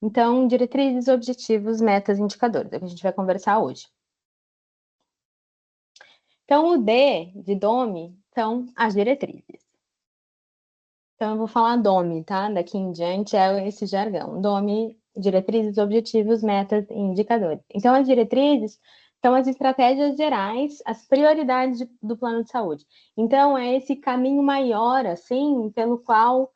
Então, diretrizes, objetivos, metas, indicadores, é o que a gente vai conversar hoje. Então, o D de DOME são as diretrizes. Então, eu vou falar DOME, tá? Daqui em diante é esse jargão. DOME, diretrizes, objetivos, metas e indicadores. Então, as diretrizes são as estratégias gerais, as prioridades do plano de saúde. Então, é esse caminho maior, assim, pelo qual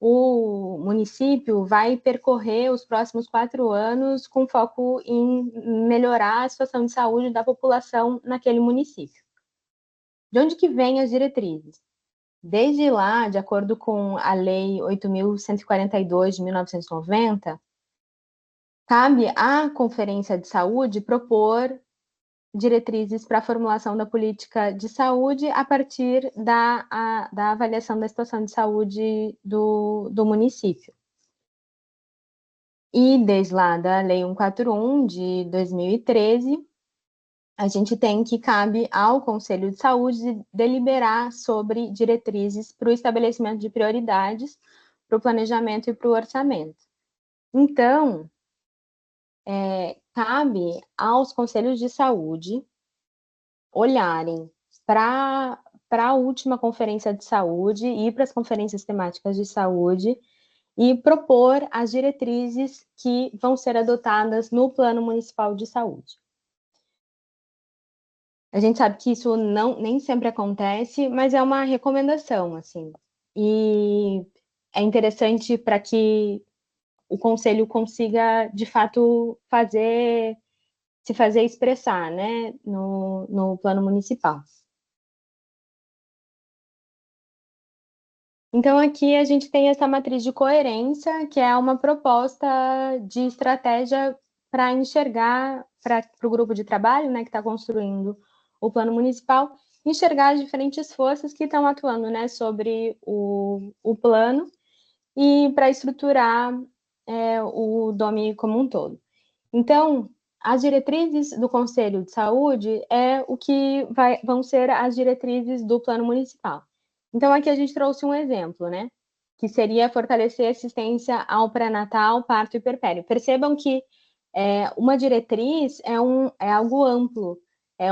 o município vai percorrer os próximos 4 anos com foco em melhorar a situação de saúde da população naquele município. De onde que vêm as diretrizes? Desde lá, de acordo com a Lei 8.142 de 1990, cabe à Conferência de Saúde propor diretrizes para a formulação da política de saúde a partir da avaliação da situação de saúde do município. E desde lá da Lei 141 de 2013, a gente tem que cabe ao Conselho de Saúde deliberar sobre diretrizes para o estabelecimento de prioridades, para o planejamento e para o orçamento. Então, cabe aos conselhos de saúde olharem para a última conferência de saúde e para as conferências temáticas de saúde e propor as diretrizes que vão ser adotadas no Plano Municipal de Saúde. A gente sabe que isso nem sempre acontece, mas é uma recomendação, assim. E é interessante para que o conselho consiga, de fato, se fazer expressar, né, no plano municipal. Então, aqui a gente tem essa matriz de coerência, que é uma proposta de estratégia para enxergar, para o grupo de trabalho, né, que está construindo o plano municipal, enxergar as diferentes forças que estão atuando, né, sobre o plano e para estruturar o DOME como um todo. Então, as diretrizes do Conselho de Saúde é o que vão ser as diretrizes do plano municipal. Então, aqui a gente trouxe um exemplo, né? Que seria fortalecer a assistência ao pré-natal, parto e puerpério. Percebam que uma diretriz é algo amplo.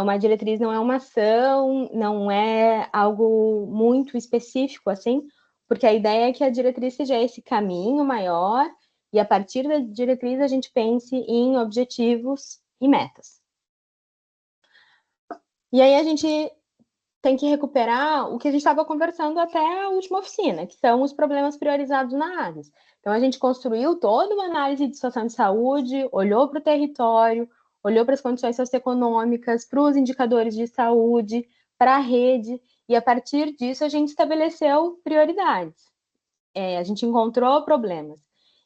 Uma diretriz não é uma ação, não é algo muito específico, assim, porque a ideia é que a diretriz seja esse caminho maior e a partir da diretriz a gente pense em objetivos e metas. E aí a gente tem que recuperar o que a gente estava conversando até a última oficina, que são os problemas priorizados na ASES. Então a gente construiu toda uma análise de situação de saúde, olhou para o território, olhou para as condições socioeconômicas, para os indicadores de saúde, para a rede, e a partir disso a gente estabeleceu prioridades. A gente encontrou problemas.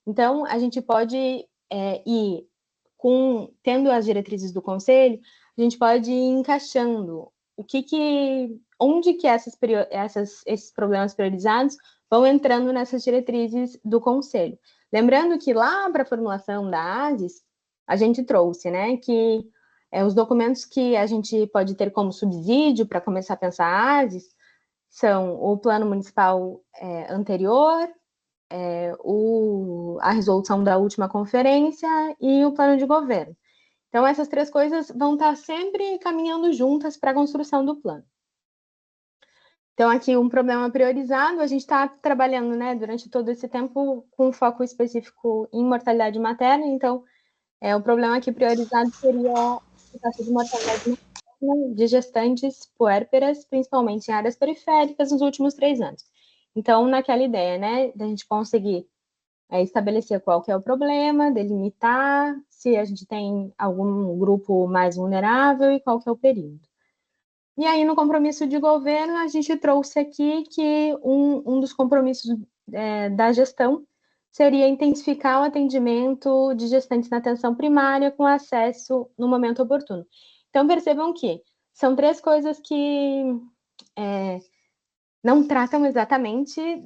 Então, a gente pode ir tendo as diretrizes do conselho, a gente pode ir encaixando onde que esses problemas priorizados vão entrando nessas diretrizes do conselho. Lembrando que lá para a formulação da ASES, a gente trouxe, né, que os documentos que a gente pode ter como subsídio para começar a pensar a ASES são o plano municipal anterior, a resolução da última conferência e o plano de governo. Então, essas três coisas vão estar sempre caminhando juntas para a construção do plano. Então, aqui um problema priorizado, a gente está trabalhando, né, durante todo esse tempo com foco específico em mortalidade materna, então, o problema aqui priorizado seria a taxa de mortalidade materna de gestantes puérperas, principalmente em áreas periféricas, nos últimos 3 anos. Então, naquela ideia, né, da gente conseguir estabelecer qual que é o problema, delimitar se a gente tem algum grupo mais vulnerável e qual que é o período. E aí, no compromisso de governo, a gente trouxe aqui que um dos compromissos da gestão seria intensificar o atendimento de gestantes na atenção primária com acesso no momento oportuno. Então, percebam que são 3 coisas que não tratam exatamente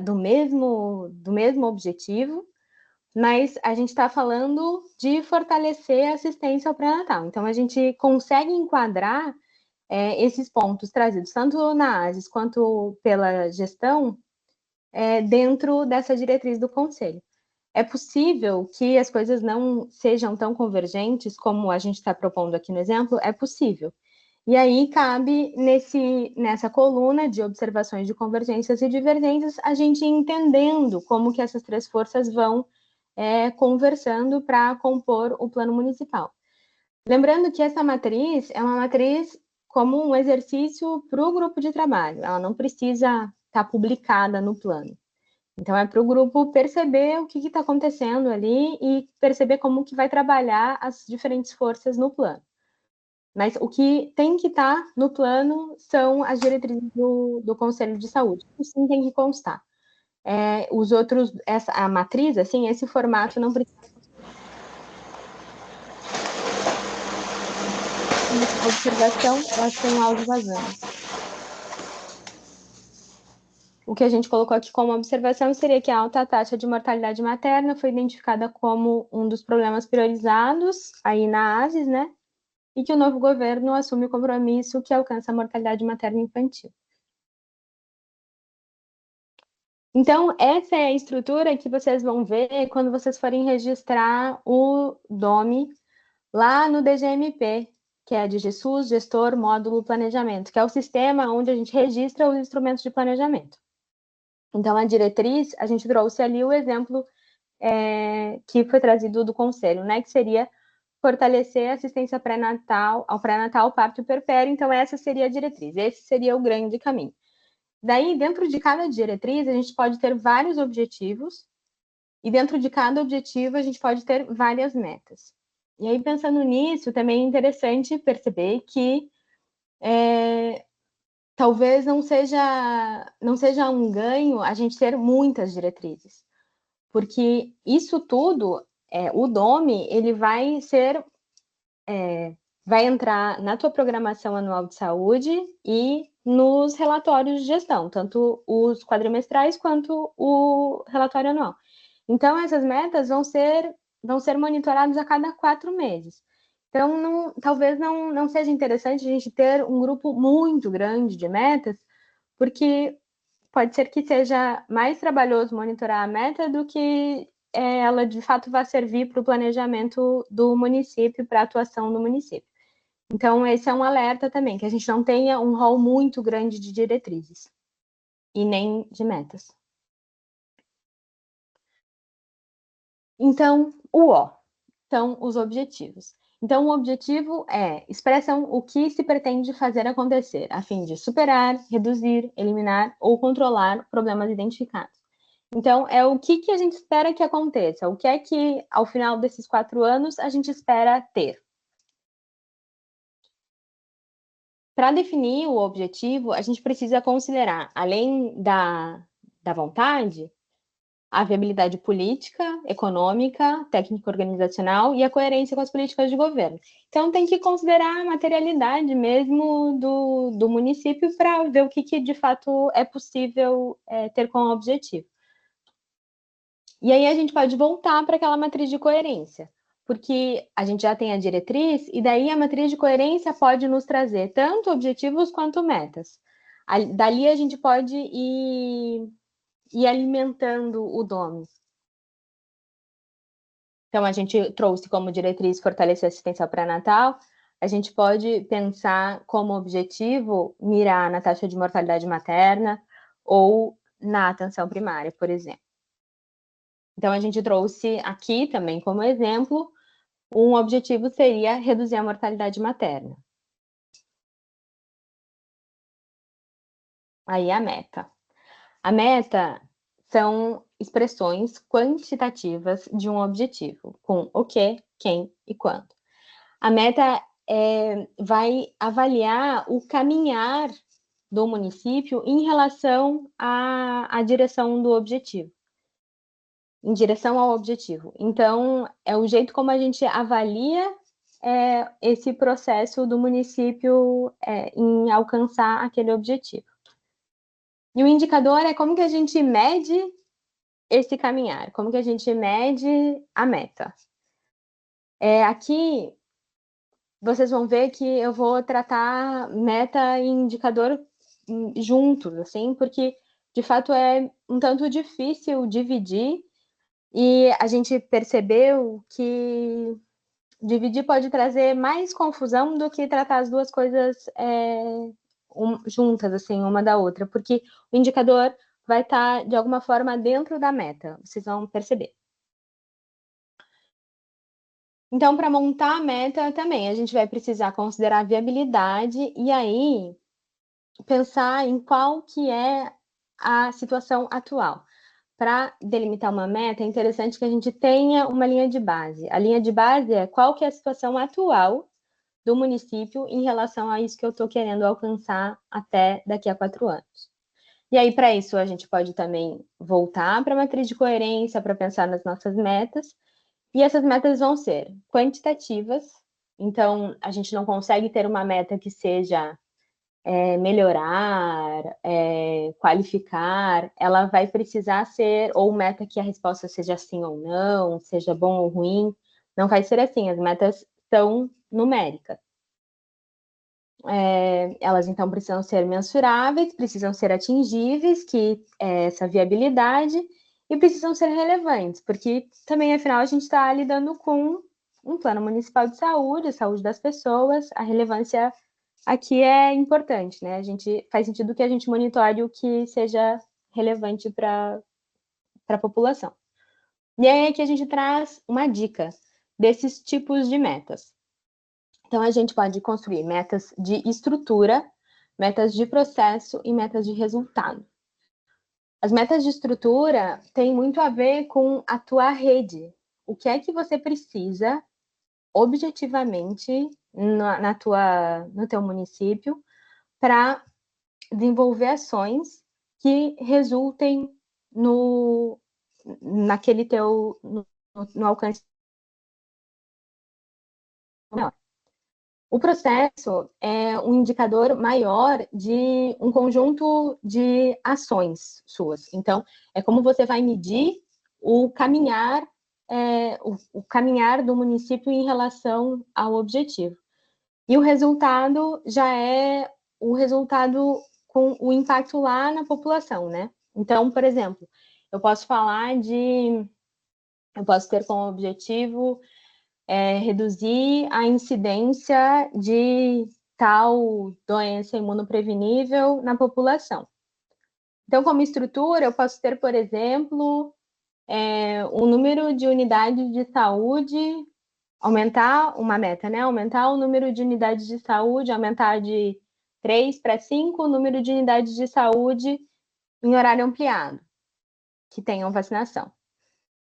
do mesmo objetivo, mas a gente está falando de fortalecer a assistência ao pré-natal. Então, a gente consegue enquadrar esses pontos trazidos tanto na ASES quanto pela gestão dentro dessa diretriz do Conselho. É possível que as coisas não sejam tão convergentes como a gente está propondo aqui no exemplo? É possível. E aí cabe nessa coluna de observações de convergências e divergências, a gente entendendo como que essas três forças vão conversando para compor o plano municipal. Lembrando que essa matriz é uma matriz como um exercício para o grupo de trabalho, ela não precisa estar publicada no plano. Então, é para o grupo perceber o que está acontecendo ali e perceber como que vai trabalhar as diferentes forças no plano. Mas o que tem que estar no plano são as diretrizes do Conselho de Saúde. Isso sim tem que constar. Os outros, a matriz, assim, esse formato não precisa. Observação, eu acho que tem um áudio vazando. O que a gente colocou aqui como observação seria que a alta taxa de mortalidade materna foi identificada como um dos problemas priorizados aí na ASES, né? E que o novo governo assume o compromisso que alcança a mortalidade materna infantil. Então, essa é a estrutura que vocês vão ver quando vocês forem registrar o DOME lá no DGMP, que é DGSUS, Gestor, Módulo, Planejamento, que é o sistema onde a gente registra os instrumentos de planejamento. Então, a diretriz, a gente trouxe ali o exemplo que foi trazido do Conselho, né, que seria fortalecer a assistência pré-natal, ao pré-natal, parto e puerpério. Então, essa seria a diretriz, esse seria o grande caminho. Daí, dentro de cada diretriz, a gente pode ter vários objetivos, e dentro de cada objetivo, a gente pode ter várias metas. E aí, pensando nisso, também é interessante perceber que talvez não seja um ganho a gente ter muitas diretrizes, porque isso tudo, o DOME, ele vai entrar na tua programação anual de saúde e nos relatórios de gestão, tanto os quadrimestrais quanto o relatório anual. Então, essas metas vão ser monitoradas a cada 4 meses. Então, talvez não seja interessante a gente ter um grupo muito grande de metas, porque pode ser que seja mais trabalhoso monitorar a meta do que ela de fato vai servir para o planejamento do município, para a atuação do município. Então, esse é um alerta também, que a gente não tenha um rol muito grande de diretrizes e nem de metas. Então, o O são os objetivos. Então, o objetivo expressam o que se pretende fazer acontecer, a fim de superar, reduzir, eliminar ou controlar problemas identificados. Então, é o que a gente espera que aconteça, o que é que, ao final desses 4 anos, a gente espera ter. Para definir o objetivo, a gente precisa considerar, além da vontade, a viabilidade política, econômica, técnico-organizacional e a coerência com as políticas de governo. Então, tem que considerar a materialidade mesmo do município para ver o que de fato é possível ter como objetivo. E aí a gente pode voltar para aquela matriz de coerência, porque a gente já tem a diretriz, e daí a matriz de coerência pode nos trazer tanto objetivos quanto metas. Dali a gente pode ir alimentando o DOME. Então, a gente trouxe como diretriz fortalecer a assistência ao pré-natal. A gente pode pensar como objetivo mirar na taxa de mortalidade materna ou na atenção primária, por exemplo. Então, a gente trouxe aqui também como exemplo, um objetivo seria reduzir a mortalidade materna. Aí a meta. A meta são expressões quantitativas de um objetivo, com o que, quem e quando. A meta vai avaliar o caminhar do município em relação à direção do objetivo, em direção ao objetivo. Então, é o jeito como a gente avalia esse processo do município em alcançar aquele objetivo. E o indicador é como que a gente mede esse caminhar, como que a gente mede a meta. Aqui, vocês vão ver que eu vou tratar meta e indicador juntos, assim, porque, de fato, é um tanto difícil dividir E a gente percebeu que dividir pode trazer mais confusão do que tratar as duas coisas juntas, assim, uma da outra, porque o indicador vai estar, de alguma forma, dentro da meta, vocês vão perceber. Então, para montar a meta também, a gente vai precisar considerar a viabilidade e aí pensar em qual que é a situação atual. Para delimitar uma meta, é interessante que a gente tenha uma linha de base. A linha de base é qual que é a situação atual do município em relação a isso que eu estou querendo alcançar até daqui a 4 anos. E aí, para isso, a gente pode também voltar para a matriz de coerência para pensar nas nossas metas. E essas metas vão ser quantitativas. Então, a gente não consegue ter uma meta que seja melhorar, qualificar, ela vai precisar ser, ou meta que a resposta seja sim ou não, seja bom ou ruim, não vai ser assim, as metas são numéricas. Elas então precisam ser mensuráveis, precisam ser atingíveis, que é essa viabilidade, e precisam ser relevantes, porque também, afinal, a gente está lidando com um plano municipal de saúde, a saúde das pessoas, a relevância aqui é importante, né? A gente faz sentido que a gente monitore o que seja relevante para a população. E aí aqui a gente traz uma dica desses tipos de metas. Então, a gente pode construir metas de estrutura, metas de processo e metas de resultado. As metas de estrutura têm muito a ver com a tua rede. O que é que você precisa objetivamente no teu município para desenvolver ações que resultem naquele teu no alcance. O processo é um indicador maior de um conjunto de ações suas. Então, é como você vai medir o caminhar, o caminhar do município em relação ao objetivo. E o resultado já é o resultado com o impacto lá na população, né? Então, por exemplo, eu posso ter como objetivo reduzir a incidência de tal doença imunoprevenível na população. Então, como estrutura, eu posso ter, por exemplo, o número de unidades de saúde, aumentar uma meta, né? Aumentar o número de unidades de saúde, aumentar de 3 para 5 o número de unidades de saúde em horário ampliado, que tenham vacinação.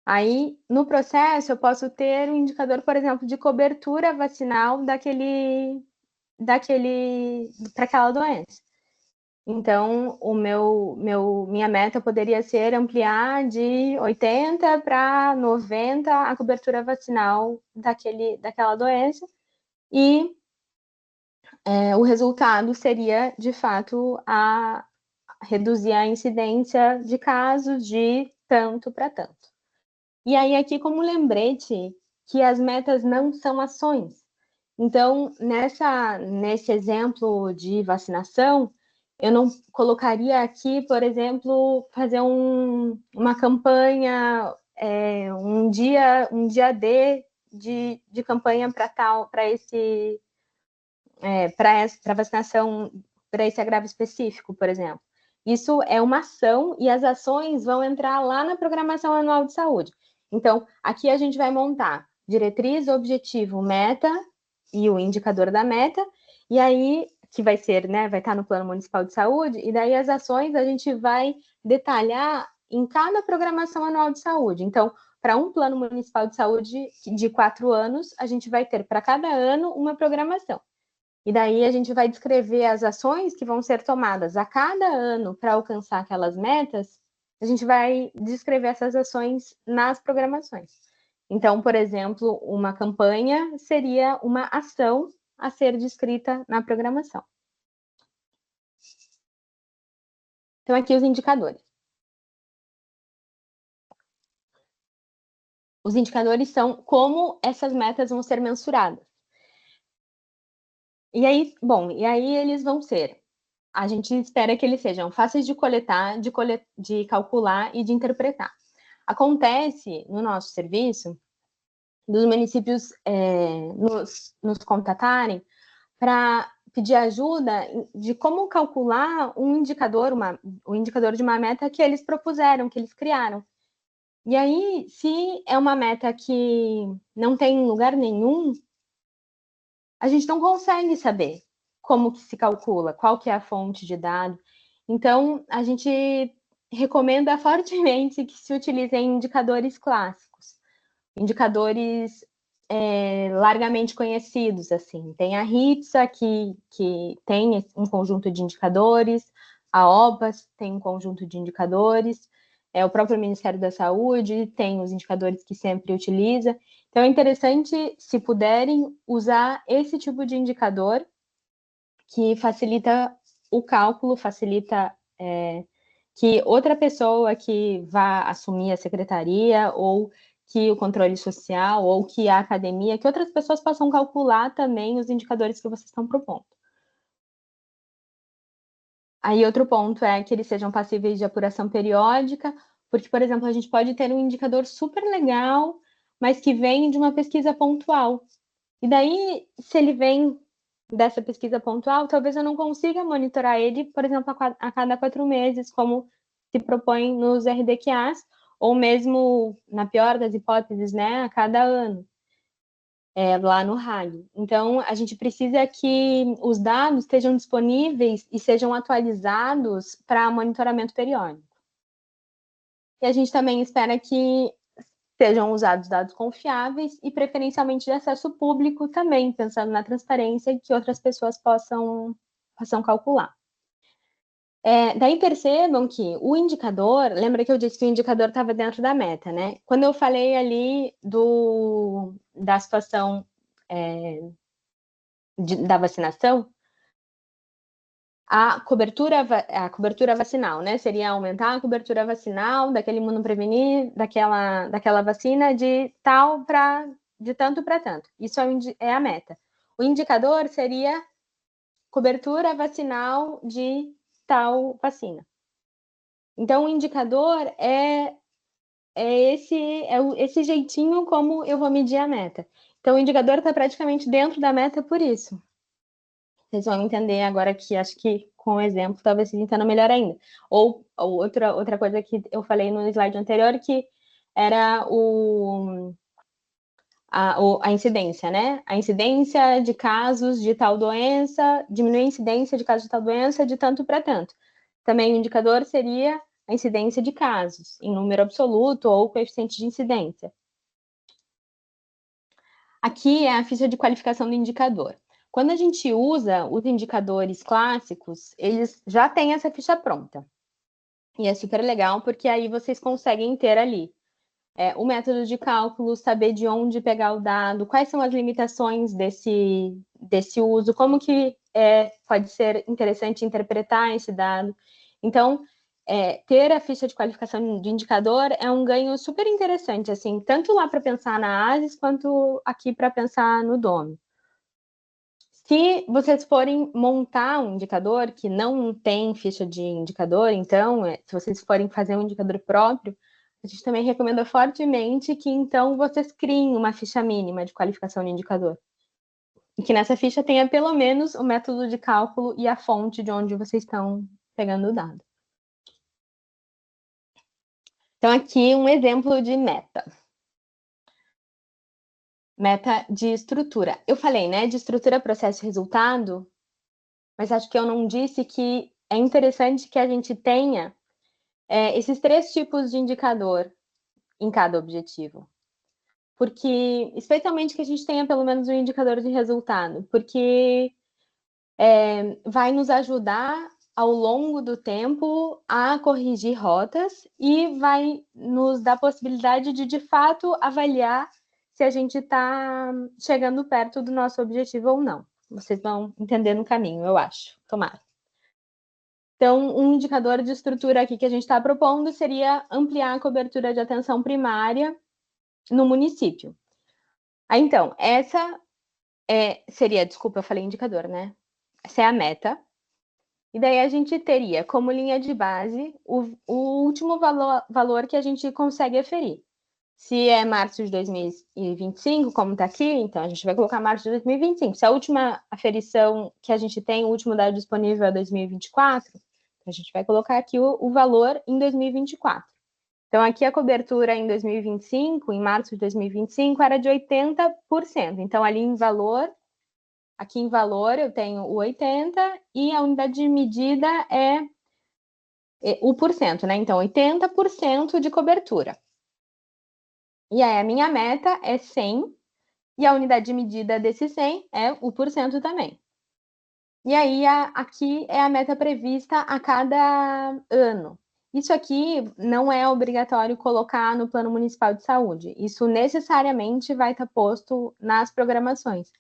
Aí, no processo, eu posso ter um indicador, por exemplo, de cobertura vacinal para aquela doença. Então, minha meta poderia ser ampliar de 80 para 90 a cobertura vacinal daquela doença, e o resultado seria, de fato, reduzir a incidência de casos de tanto para tanto. E aí, aqui, como lembrete, que as metas não são ações. Então, nesse exemplo de vacinação, eu não colocaria aqui, por exemplo, fazer uma campanha, um dia D de campanha para vacinação, para esse agravo específico, por exemplo. Isso é uma ação e as ações vão entrar lá na programação anual de saúde. Então, aqui a gente vai montar diretriz, objetivo, meta e o indicador da meta, e aí, que vai ser, né, vai estar no Plano Municipal de Saúde, e daí as ações a gente vai detalhar em cada programação anual de saúde. Então, para um Plano Municipal de Saúde de 4 anos, a gente vai ter para cada ano uma programação. E daí a gente vai descrever as ações que vão ser tomadas a cada ano para alcançar aquelas metas, a gente vai descrever essas ações nas programações. Então, por exemplo, uma campanha seria uma ação a ser descrita na programação. Então, aqui os indicadores. Os indicadores são como essas metas vão ser mensuradas. E aí eles vão ser, a gente espera que eles sejam fáceis de coletar, de calcular e de interpretar. Acontece no nosso serviço dos municípios nos contatarem para pedir ajuda de como calcular um indicador, o indicador de uma meta que eles propuseram, que eles criaram. E aí, se é uma meta que não tem lugar nenhum, a gente não consegue saber como que se calcula, qual que é a fonte de dado. Então, a gente recomenda fortemente que se utilizem indicadores clássicos, indicadores largamente conhecidos, assim. Tem a HITSA, que tem um conjunto de indicadores, a OPAS tem um conjunto de indicadores, o próprio Ministério da Saúde tem os indicadores que sempre utiliza. Então, é interessante, se puderem, usar esse tipo de indicador que facilita o cálculo, facilita que outra pessoa que vá assumir a secretaria ou que o controle social ou que a academia, que outras pessoas possam calcular também os indicadores que vocês estão propondo. Aí outro ponto é que eles sejam passíveis de apuração periódica, porque, por exemplo, a gente pode ter um indicador super legal, mas que vem de uma pesquisa pontual. E daí, se ele vem dessa pesquisa pontual, talvez eu não consiga monitorar ele, por exemplo, a cada 4 meses, como se propõe nos RDQAs, ou mesmo, na pior das hipóteses, né, a cada ano, lá no RAG. Então, a gente precisa que os dados estejam disponíveis e sejam atualizados para monitoramento periódico. E a gente também espera que sejam usados dados confiáveis e preferencialmente de acesso público também, pensando na transparência e que outras pessoas possam calcular. Daí percebam que o indicador, lembra que eu disse que o indicador estava dentro da meta, né? Quando eu falei ali da situação da vacinação, a cobertura vacinal, né? Seria aumentar a cobertura vacinal daquele imunoprevenir, daquela vacina de tanto para tanto. Isso é a meta. O indicador seria cobertura vacinal de tal vacina. Então, o indicador é esse jeitinho como eu vou medir a meta. Então, o indicador está praticamente dentro da meta por isso. Vocês vão entender agora que acho que com o exemplo talvez vocês entendam melhor ainda. Ou outra coisa que eu falei no slide anterior, que era a incidência, né? A incidência de casos de tal doença, diminuir a incidência de casos de tal doença de tanto para tanto. Também o indicador seria a incidência de casos, em número absoluto ou coeficiente de incidência. Aqui é a ficha de qualificação do indicador. Quando a gente usa os indicadores clássicos, eles já têm essa ficha pronta. E é super legal, porque aí vocês conseguem ter ali o método de cálculo, saber de onde pegar o dado, quais são as limitações desse uso, como que pode ser interessante interpretar esse dado. Então, ter a ficha de qualificação de indicador é um ganho super interessante, assim, tanto lá para pensar na ASIS, quanto aqui para pensar no DOME. Se vocês forem montar um indicador que não tem ficha de indicador, então, se vocês forem fazer um indicador próprio, a gente também recomenda fortemente que, então, vocês criem uma ficha mínima de qualificação de indicador. E que nessa ficha tenha, pelo menos, o método de cálculo e a fonte de onde vocês estão pegando o dado. Então, aqui um exemplo de meta. Meta de estrutura. Eu falei, né, de estrutura, processo e resultado, mas acho que eu não disse que é interessante que a gente tenha esses 3 tipos de indicador em cada objetivo. Porque, especialmente que a gente tenha pelo menos um indicador de resultado, porque vai nos ajudar ao longo do tempo a corrigir rotas e vai nos dar a possibilidade de fato, avaliar se a gente está chegando perto do nosso objetivo ou não. Vocês vão entender no caminho, eu acho. Tomara. Então, um indicador de estrutura aqui que a gente está propondo seria ampliar a cobertura de atenção primária no município. Então, essa seria, desculpa, eu falei indicador, né? Essa é a meta. E daí a gente teria como linha de base o último valor que a gente consegue aferir. Se é março de 2025, como está aqui, então a gente vai colocar março de 2025. Se a última aferição que a gente tem, o último dado disponível é 2024, a gente vai colocar aqui o valor em 2024. Então, aqui a cobertura em 2025, em março de 2025, era de 80%. Então, ali em valor, aqui em valor eu tenho o 80 e a unidade de medida é o porcento, né? Então, 80% de cobertura. E aí, a minha meta é 100 e a unidade de medida desse 100 é o porcento também. E aí, aqui é a meta prevista a cada ano. Isso aqui não é obrigatório colocar no Plano Municipal de Saúde. Isso necessariamente vai estar posto nas programações.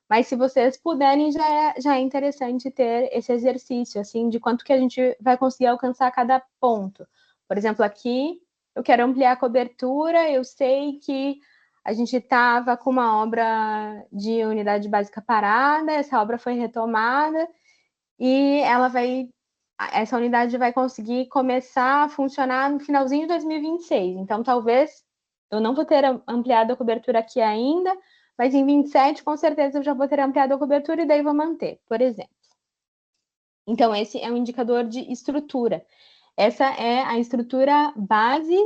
Mas se vocês puderem, já é interessante ter esse exercício, assim, de quanto que a gente vai conseguir alcançar cada ponto. Por exemplo, aqui eu quero ampliar a cobertura, eu sei que a gente estava com uma obra de unidade básica parada, essa obra foi retomada e essa unidade vai conseguir começar a funcionar no finalzinho de 2026. Então, talvez eu não vou ter ampliado a cobertura aqui ainda, mas em 27, com certeza, eu já vou ter ampliado a cobertura e daí vou manter, por exemplo. Então, esse é um indicador de estrutura. Essa é a estrutura base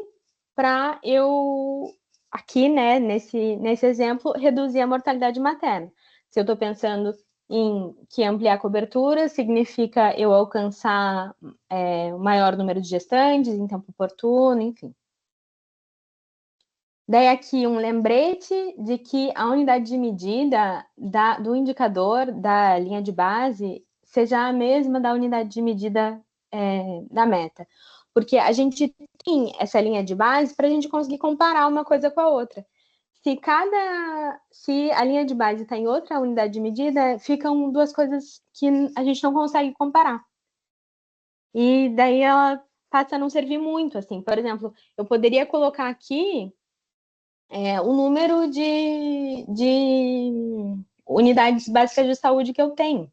para eu, aqui, né, nesse exemplo, reduzir a mortalidade materna. Se eu estou pensando em que ampliar a cobertura significa eu alcançar o maior número de gestantes em tempo oportuno, enfim. Daí aqui um lembrete de que a unidade de medida do indicador da linha de base seja a mesma da unidade de medida da meta. Porque a gente tem essa linha de base para a gente conseguir comparar uma coisa com a outra. Se a linha de base está em outra unidade de medida, ficam duas coisas que a gente não consegue comparar. E daí ela passa a não servir muito, assim. Por exemplo, eu poderia colocar aqui o número de unidades básicas de saúde que eu tenho,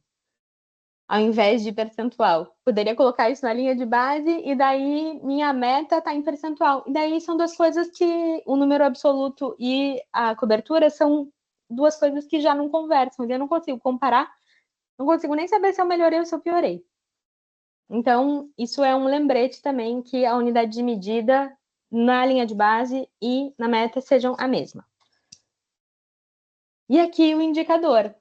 ao invés de percentual. Poderia colocar isso na linha de base e daí minha meta está em percentual. E daí são duas coisas que o número absoluto e a cobertura são duas coisas que já não conversam. Eu não consigo comparar, não consigo nem saber se eu melhorei ou se eu piorei. Então, isso é um lembrete também que a unidade de medida na linha de base e na meta sejam a mesma. E aqui o indicador.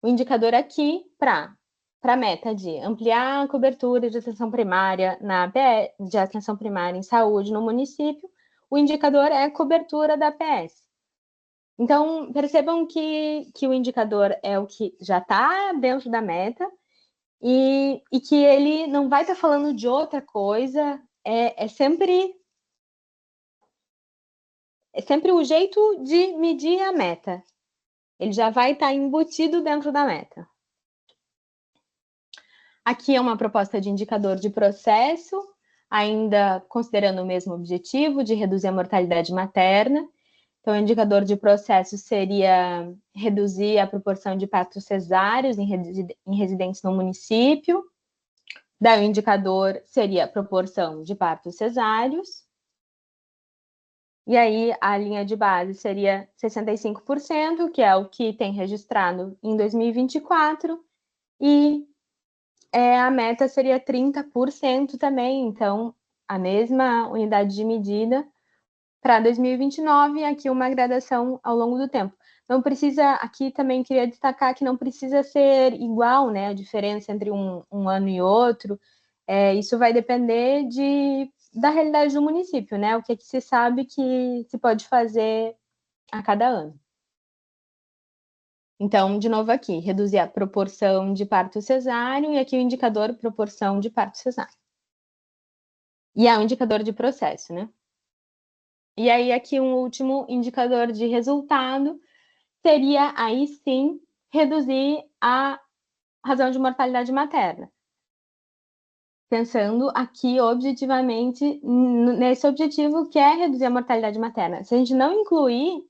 O indicador aqui para a meta de ampliar a cobertura de atenção primária na APS, de atenção primária em saúde no município, o indicador é a cobertura da APS. Então, percebam que o indicador é o que já está dentro da meta e que ele não vai estar falando de outra coisa, é sempre o jeito de medir a meta. Ele já vai estar embutido dentro da meta. Aqui é uma proposta de indicador de processo, ainda considerando o mesmo objetivo de reduzir a mortalidade materna. Então, o indicador de processo seria reduzir a proporção de partos cesáreos em residentes no município. Daí, o indicador seria a proporção de partos cesáreos. E aí, a linha de base seria 65%, que é o que tem registrado em 2024, e a meta seria 30% também, então a mesma unidade de medida para 2029, aqui uma gradação ao longo do tempo. Não precisa, aqui também queria destacar que não precisa ser igual, né, a diferença entre um ano e outro, isso vai depender da realidade do município, né, o que se sabe que se pode fazer a cada ano. Então, de novo aqui, reduzir a proporção de parto cesáreo e aqui o indicador proporção de parto cesáreo. E é um indicador de processo, né? E aí aqui um último indicador de resultado seria, aí sim, reduzir a razão de mortalidade materna. Pensando aqui objetivamente nesse objetivo que é reduzir a mortalidade materna. Se a gente não incluir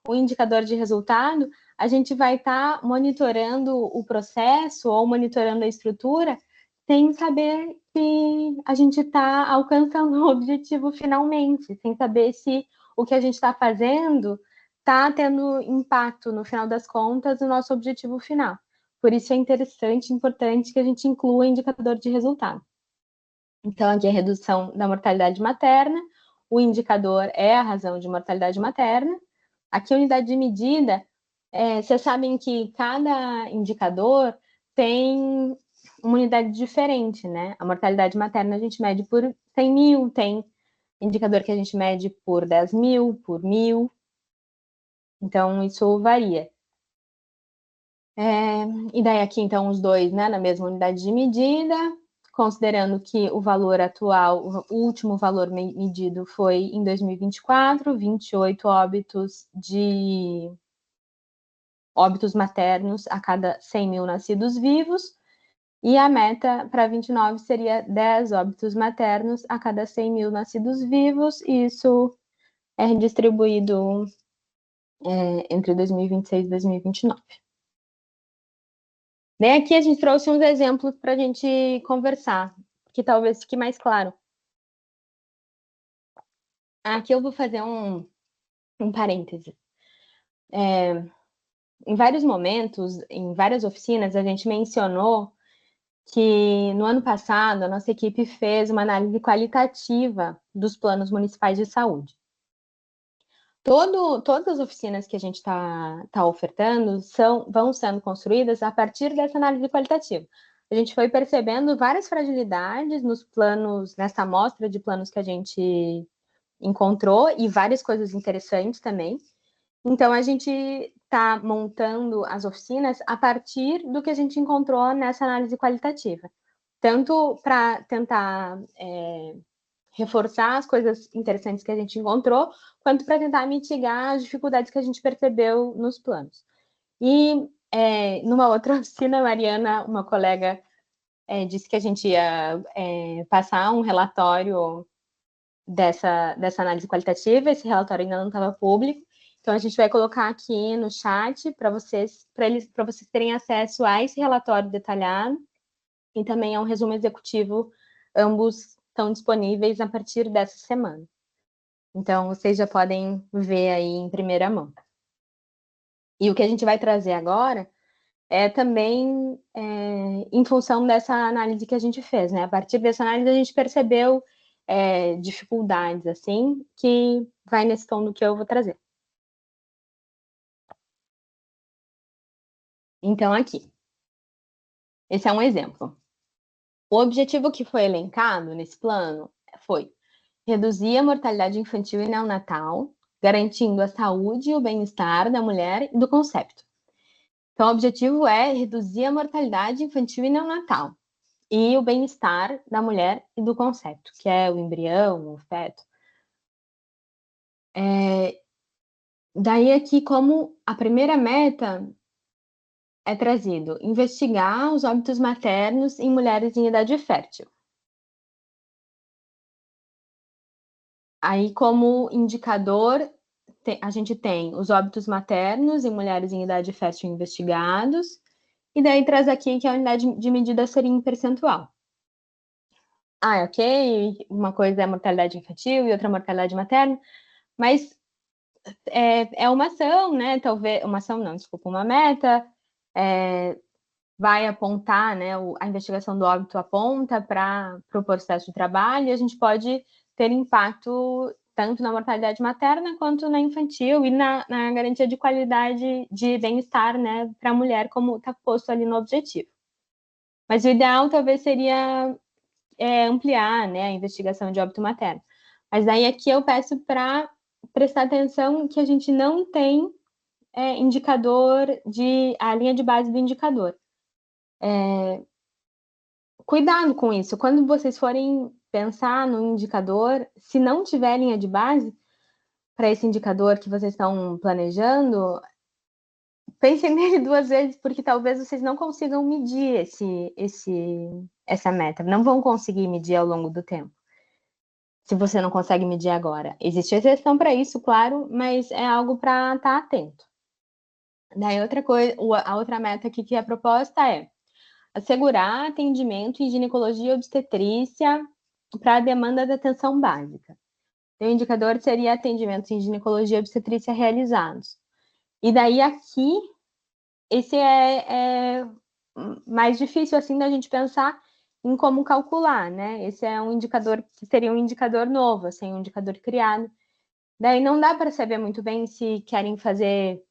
o indicador de resultado, a gente vai estar monitorando o processo ou monitorando a estrutura sem saber se a gente está alcançando o objetivo finalmente, sem saber se o que a gente está fazendo está tendo impacto, no final das contas, no nosso objetivo final. Por isso é interessante e importante que a gente inclua indicador de resultado. Então, aqui é a redução da mortalidade materna, o indicador é a razão de mortalidade materna. Aqui, a unidade de medida, vocês sabem que cada indicador tem uma unidade diferente, né? A mortalidade materna a gente mede por 100 mil, tem indicador que a gente mede por 10 mil, por 1000. Então, isso varia. E daí aqui, então, os dois, né, na mesma unidade de medida, considerando que o valor atual, o último valor medido foi em 2024, 28 óbitos maternos a cada 100 mil nascidos vivos, e a meta para 29 seria 10 óbitos maternos a cada 100 mil nascidos vivos, e isso é redistribuído entre 2026 e 2029. Daí aqui a gente trouxe uns exemplos para a gente conversar, que talvez fique mais claro. Aqui eu vou fazer um parêntese. Em vários momentos, em várias oficinas, a gente mencionou que no ano passado a nossa equipe fez uma análise qualitativa dos planos municipais de saúde. Todas as oficinas que a gente tá ofertando vão sendo construídas a partir dessa análise qualitativa. A gente foi percebendo várias fragilidades nos planos, nessa amostra de planos que a gente encontrou, e várias coisas interessantes também. Então, a gente está montando as oficinas a partir do que a gente encontrou nessa análise qualitativa. Tanto para tentar reforçar as coisas interessantes que a gente encontrou, quanto para tentar mitigar as dificuldades que a gente percebeu nos planos. E numa outra oficina, a Mariana, uma colega, disse que a gente ia passar um relatório dessa análise qualitativa. Esse relatório ainda não estava público, então a gente vai colocar aqui no chat para vocês terem acesso a esse relatório detalhado, e também a um resumo executivo. Ambos estão disponíveis a partir dessa semana. Então, vocês já podem ver aí em primeira mão. E o que a gente vai trazer agora é também em função dessa análise que a gente fez, né? A partir dessa análise, a gente percebeu dificuldades, assim, que vai nesse tom do que eu vou trazer. Então, aqui. Esse é um exemplo. O objetivo que foi elencado nesse plano foi reduzir a mortalidade infantil e neonatal, garantindo a saúde e o bem-estar da mulher e do concepto. Então, o objetivo é reduzir a mortalidade infantil e neonatal e o bem-estar da mulher e do concepto, que é o embrião, o feto. Daí aqui, como a primeira meta é trazido, investigar os óbitos maternos em mulheres em idade fértil. Aí, como indicador, a gente tem os óbitos maternos em mulheres em idade fértil investigados, e daí traz aqui que a unidade de medida seria em percentual. Ok, uma coisa é a mortalidade infantil e outra mortalidade materna, mas é uma ação, né? Talvez, uma ação não, desculpa, uma meta, vai apontar, né? A investigação do óbito aponta para o processo de trabalho, e a gente pode ter impacto tanto na mortalidade materna quanto na infantil e na garantia de qualidade de bem-estar, né, para a mulher, como está posto ali no objetivo. Mas o ideal talvez seria ampliar, né, a investigação de óbito materno. Mas daí aqui eu peço para prestar atenção que a gente não tem indicador a linha de base do indicador. Cuidado com isso. Quando vocês forem pensar no indicador, se não tiver linha de base para esse indicador que vocês estão planejando, pensem nele duas vezes, porque talvez vocês não consigam medir essa meta. Não vão conseguir medir ao longo do tempo, se você não consegue medir agora. Existe exceção para isso, claro, mas é algo para estar atento. Daí outra coisa, a outra meta aqui que é proposta é assegurar atendimento em ginecologia e obstetrícia para a demanda da atenção básica. O indicador seria atendimentos em ginecologia e obstetrícia realizados. E daí aqui, esse é mais difícil assim da gente pensar em como calcular, né? Esse é um indicador que seria um indicador novo, assim, um indicador criado. Daí não dá para saber muito bem se querem fazer,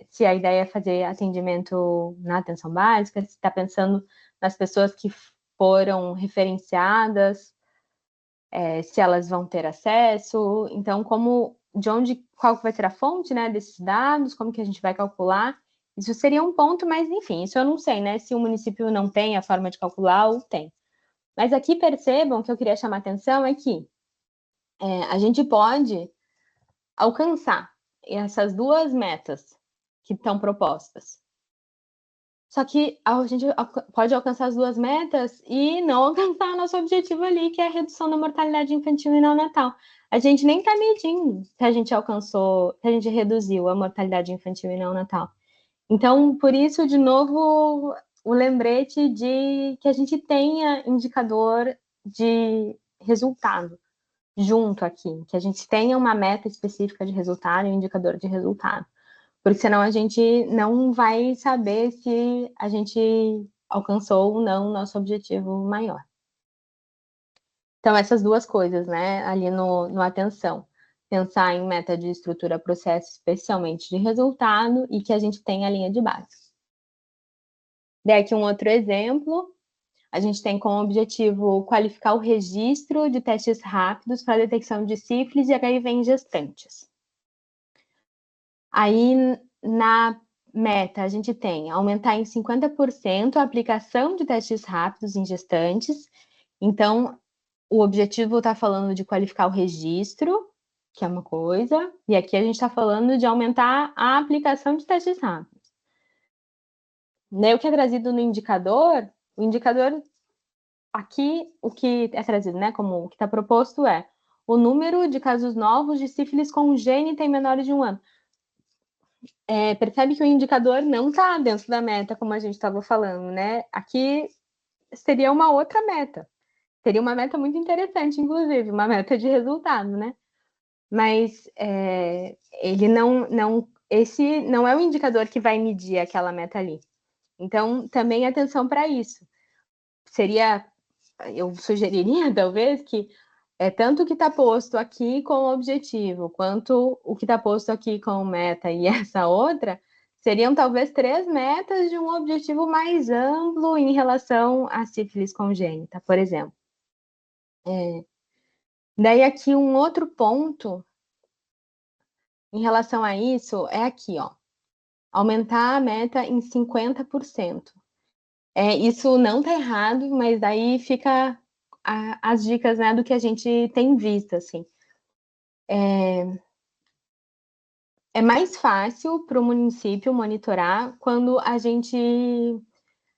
se a ideia é fazer atendimento na atenção básica, se está pensando nas pessoas que foram referenciadas, se elas vão ter acesso. Então, qual vai ser a fonte, né, desses dados, como que a gente vai calcular? Isso seria um ponto, mas enfim, isso eu não sei, né? Se o município não tem a forma de calcular ou tem. Mas aqui percebam que eu queria chamar a atenção é que a gente pode alcançar essas duas metas que estão propostas. Só que a gente pode alcançar as duas metas e não alcançar o nosso objetivo ali, que é a redução da mortalidade infantil e neonatal. A gente nem está medindo se a gente alcançou, se a gente reduziu a mortalidade infantil e neonatal. Então, por isso, de novo, o lembrete de que a gente tenha indicador de resultado junto aqui, que a gente tenha uma meta específica de resultado e um indicador de resultado. Porque senão a gente não vai saber se a gente alcançou ou não o nosso objetivo maior. Então, essas duas coisas, né, ali no atenção. Pensar em meta de estrutura processo, especialmente de resultado, e que a gente tenha a linha de base. Daí aqui um outro exemplo. A gente tem como objetivo qualificar o registro de testes rápidos para a detecção de sífilis e HIV em gestantes. Aí, na meta, a gente tem aumentar em 50% a aplicação de testes rápidos em gestantes. Então, o objetivo está falando de qualificar o registro, que é uma coisa, e aqui a gente está falando de aumentar a aplicação de testes rápidos. Né, o que é trazido no indicador, o indicador aqui, o que é trazido, né, como o que está proposto é o número de casos novos de sífilis congênita em menores de 1 ano. Percebe que o indicador não está dentro da meta, como a gente estava falando, né? Aqui seria uma outra meta. Seria uma meta muito interessante, inclusive, uma meta de resultado, né? Mas ele esse não é o indicador que vai medir aquela meta ali. Então, também atenção para isso. Eu sugeriria, talvez, que tanto o que está posto aqui com objetivo, quanto o que está posto aqui com meta e essa outra, seriam talvez 3 metas de um objetivo mais amplo em relação à sífilis congênita, por exemplo. Daí aqui um outro ponto em relação a isso é aqui, ó, aumentar a meta em 50%. Isso não está errado, mas daí fica as dicas, né, do que a gente tem visto, assim. É mais fácil para o município monitorar quando a gente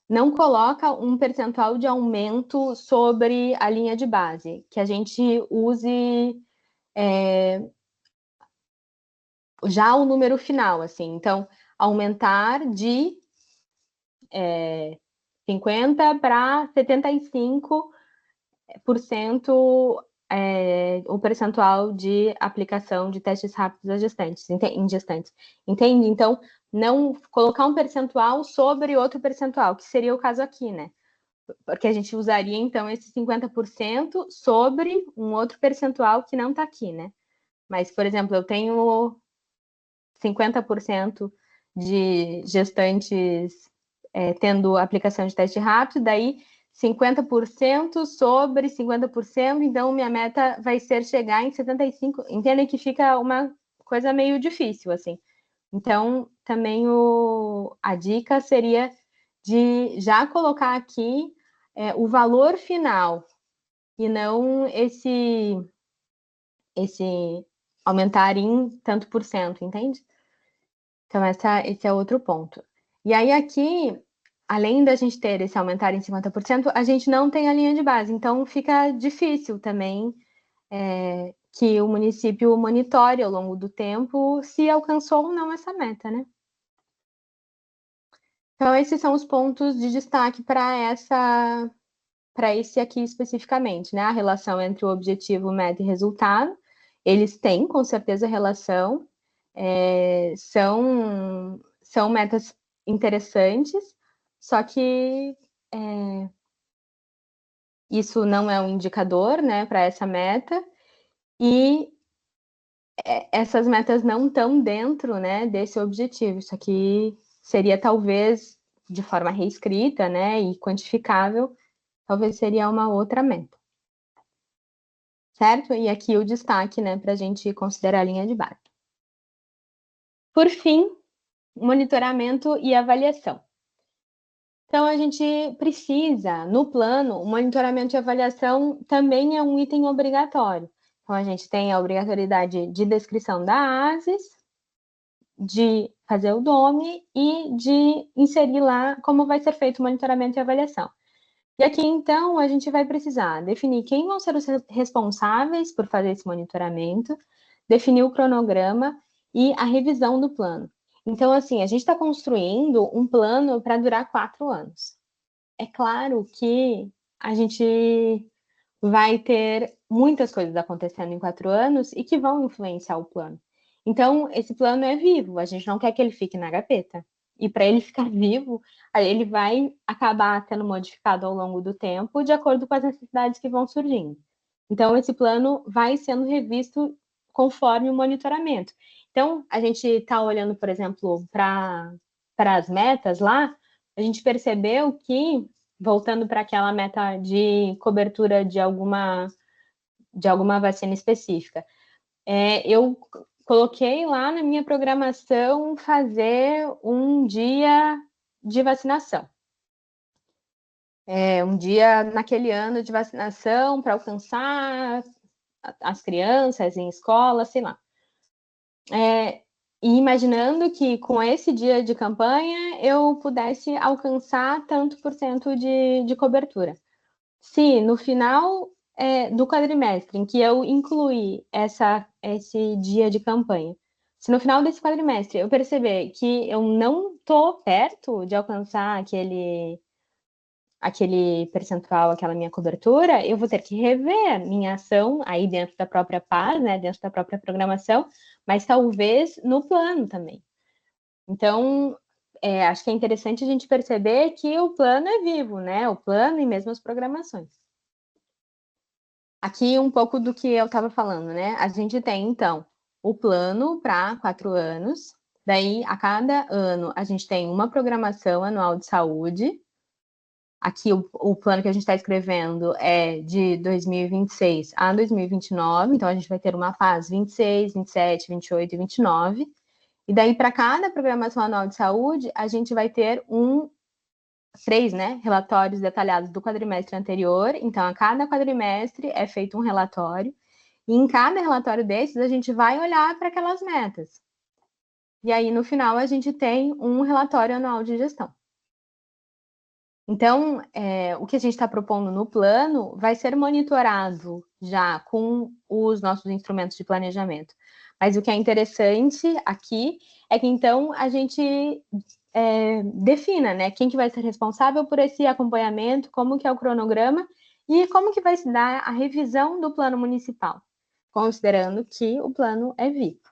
não coloca um percentual de aumento sobre a linha de base, que a gente use já o número final, assim. Então, aumentar de 50% para 75% o percentual de aplicação de testes rápidos em gestantes. Entende? Então, não colocar um percentual sobre outro percentual, que seria o caso aqui, né? Porque a gente usaria, então, esse 50% sobre um outro percentual que não está aqui, né? Mas, por exemplo, eu tenho 50% de gestantes tendo aplicação de teste rápido, daí 50% sobre 50%, então minha meta vai ser chegar em 75%. Entendem que fica uma coisa meio difícil, assim. Então, também a dica seria de já colocar aqui o valor final e não esse aumentar em tanto por cento, entende? Então, esse é outro ponto. E aí, aqui, além da gente ter esse aumentar em 50%, a gente não tem a linha de base. Então, fica difícil também que o município monitore ao longo do tempo se alcançou ou não essa meta, né? Então, esses são os pontos de destaque para esse aqui especificamente, né? A relação entre o objetivo, meta e resultado. Eles têm, com certeza, relação. São metas interessantes, só que isso não é um indicador, né, para essa meta, e essas metas não estão dentro, né, desse objetivo. Isso aqui seria talvez de forma reescrita, né, e quantificável, talvez seria uma outra meta. Certo? E aqui o destaque, né, para a gente considerar a linha de base. Por fim, monitoramento e avaliação. Então, a gente precisa, no plano, o monitoramento e avaliação também é um item obrigatório. Então, a gente tem a obrigatoriedade de descrição da ASES, de fazer o DOME e de inserir lá como vai ser feito o monitoramento e avaliação. E aqui, então, a gente vai precisar definir quem vão ser os responsáveis por fazer esse monitoramento, definir o cronograma e a revisão do plano. Então, assim, a gente está construindo um plano para durar 4 anos. É claro que a gente vai ter muitas coisas acontecendo em 4 anos e que vão influenciar o plano. Então, esse plano é vivo, a gente não quer que ele fique na gaveta. E para ele ficar vivo, ele vai acabar sendo modificado ao longo do tempo, de acordo com as necessidades que vão surgindo. Então, esse plano vai sendo revisto conforme o monitoramento. Então, a gente está olhando, por exemplo, para as metas lá, a gente percebeu que, voltando para aquela meta de cobertura de alguma vacina específica, eu coloquei lá na minha programação fazer um dia de vacinação. Um dia naquele ano de vacinação para alcançar as crianças em escola, sei lá. E imaginando que com esse dia de campanha eu pudesse alcançar tanto por cento de cobertura. Se no final do quadrimestre, em que eu incluí esse dia de campanha, se no final desse quadrimestre eu perceber que eu não estou perto de alcançar aquele percentual, aquela minha cobertura, eu vou ter que rever minha ação aí dentro da própria PAS, né, dentro da própria programação, mas talvez no plano também. Então, acho que é interessante a gente perceber que o plano é vivo, né? O plano e mesmo as programações. Aqui um pouco do que eu estava falando, né? A gente tem, então, o plano para 4 anos. Daí, a cada ano, a gente tem uma programação anual de saúde. Aqui, o plano que a gente está escrevendo é de 2026 a 2029. Então, a gente vai ter uma fase 26, 27, 28 e 29. E daí, para cada programação anual de saúde, a gente vai ter 3, né, relatórios detalhados do quadrimestre anterior. Então, a cada quadrimestre é feito um relatório. E em cada relatório desses, a gente vai olhar para aquelas metas. E aí, no final, a gente tem um relatório anual de gestão. Então, o que a gente está propondo no plano vai ser monitorado já com os nossos instrumentos de planejamento. Mas o que é interessante aqui é que, então, a gente defina, né, quem que vai ser responsável por esse acompanhamento, como que é o cronograma e como que vai se dar a revisão do plano municipal, considerando que o plano é vivo.